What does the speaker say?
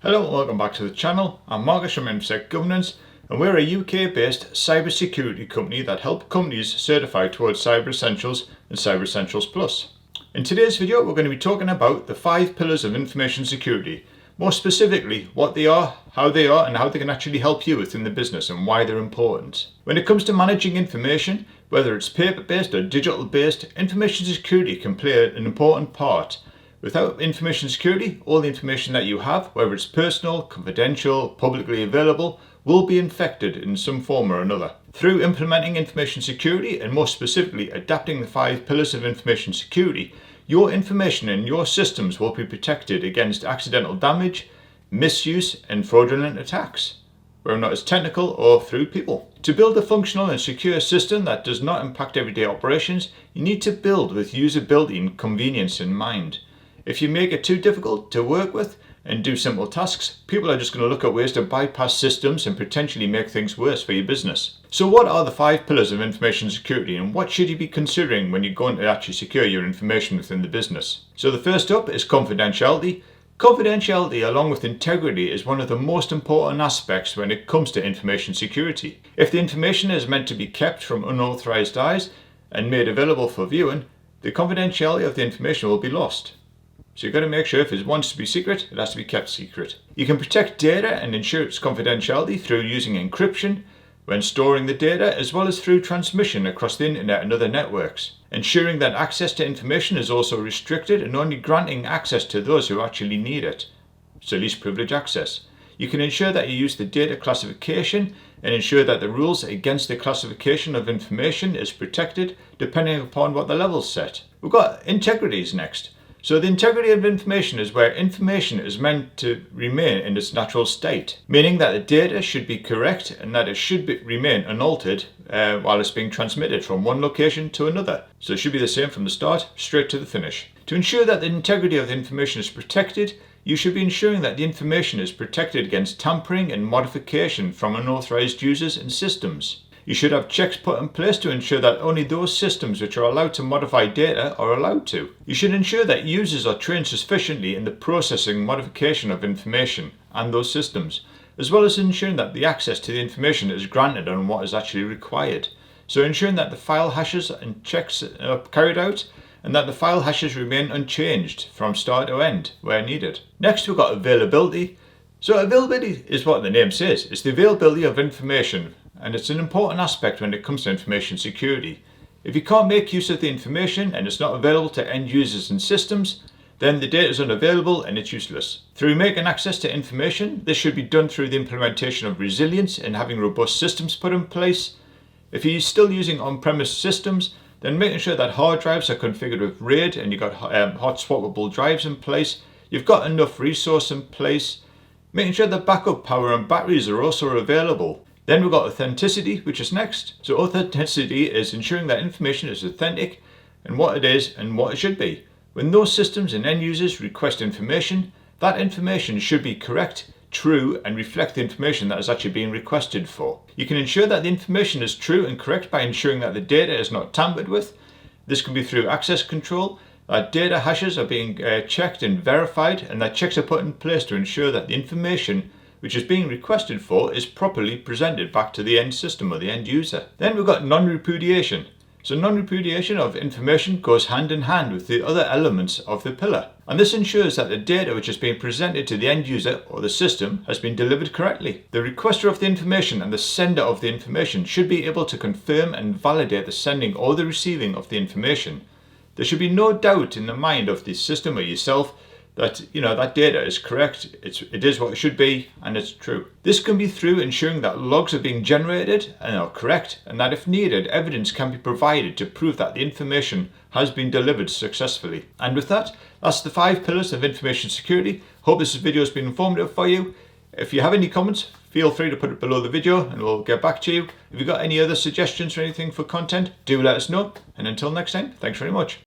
Hello and welcome back to the channel. I'm Marcus from InfoSec Governance, and we're a UK-based cybersecurity company that help companies certify towards Cyber Essentials and Cyber Essentials Plus. In today's video, we're going to be talking about the 5 pillars of information security. More specifically, what they are, and how they can actually help you within the business and why they're important. When it comes to managing information, whether it's paper-based or digital-based, information security can play an important part. Without information security, all the information that you have, whether it's personal, confidential, publicly available, will be infected in some form or another. Through implementing information security, and more specifically adapting the 5 pillars of information security, your information and your systems will be protected against accidental damage, misuse, and fraudulent attacks, whether or not it's technical or through people. To build a functional and secure system that does not impact everyday operations, you need to build with usability and convenience in mind. If you make it too difficult to work with and do simple tasks, people are just going to look at ways to bypass systems and potentially make things worse for your business. So what are the 5 pillars of information security, and what should you be considering when you're going to actually secure your information within the business? So the first up is confidentiality. Confidentiality, along with integrity, is one of the most important aspects when it comes to information security. If the information is meant to be kept from unauthorized eyes and made available for viewing, the confidentiality of the information will be lost. So you've got to make sure if it wants to be secret, it has to be kept secret. You can protect data and ensure its confidentiality through using encryption when storing the data, as well as through transmission across the internet and other networks. Ensuring that access to information is also restricted and only granting access to those who actually need it. So least privilege access. You can ensure that you use the data classification and ensure that the rules against the classification of information is protected depending upon what the level's set. We've got integrities next. So the integrity of information is where information is meant to remain in its natural state, meaning that the data should be correct and that it should remain unaltered while it's being transmitted from one location to another. So it should be the same from the start straight to the finish. To ensure that the integrity of the information is protected, you should be ensuring that the information is protected against tampering and modification from unauthorized users and systems. You should have checks put in place to ensure that only those systems which are allowed to modify data are allowed to. You should ensure that users are trained sufficiently in the processing modification of information and those systems, as well as ensuring that the access to the information is granted on what is actually required. So ensuring that the file hashes and checks are carried out and that the file hashes remain unchanged from start to end where needed. Next, we've got availability. So availability is what the name says. It's the availability of information. And it's an important aspect when it comes to information security. If you can't make use of the information and it's not available to end users and systems, then the data is unavailable and it's useless. Through making access to information, this should be done through the implementation of resilience and having robust systems put in place. If you're still using on-premise systems, then making sure that hard drives are configured with RAID and you've got hot swappable drives in place, you've got enough resource in place, making sure that backup power and batteries are also available. Then we've got authenticity, which is next. So authenticity is ensuring that information is authentic and what it is and what it should be. When those systems and end users request information, that information should be correct, true, and reflect the information that is actually being requested for. You can ensure that the information is true and correct by ensuring that the data is not tampered with. This can be through access control, that data hashes are being checked and verified, and that checks are put in place to ensure that the information which is being requested for is properly presented back to the end system or the end user. Then we've got non-repudiation. So non-repudiation of information goes hand in hand with the other elements of the pillar. And this ensures that the data which is being presented to the end user or the system has been delivered correctly. The requester of the information and the sender of the information should be able to confirm and validate the sending or the receiving of the information. There should be no doubt in the mind of the system or yourself that that data is correct, it is what it should be, and it's true. This can be through ensuring that logs are being generated and are correct, and that if needed, evidence can be provided to prove that the information has been delivered successfully. And with that, that's the 5 pillars of information security. Hope this video has been informative for you. If you have any comments, feel free to put it below the video and we'll get back to you. If you've got any other suggestions or anything for content, do let us know. And until next time, thanks very much.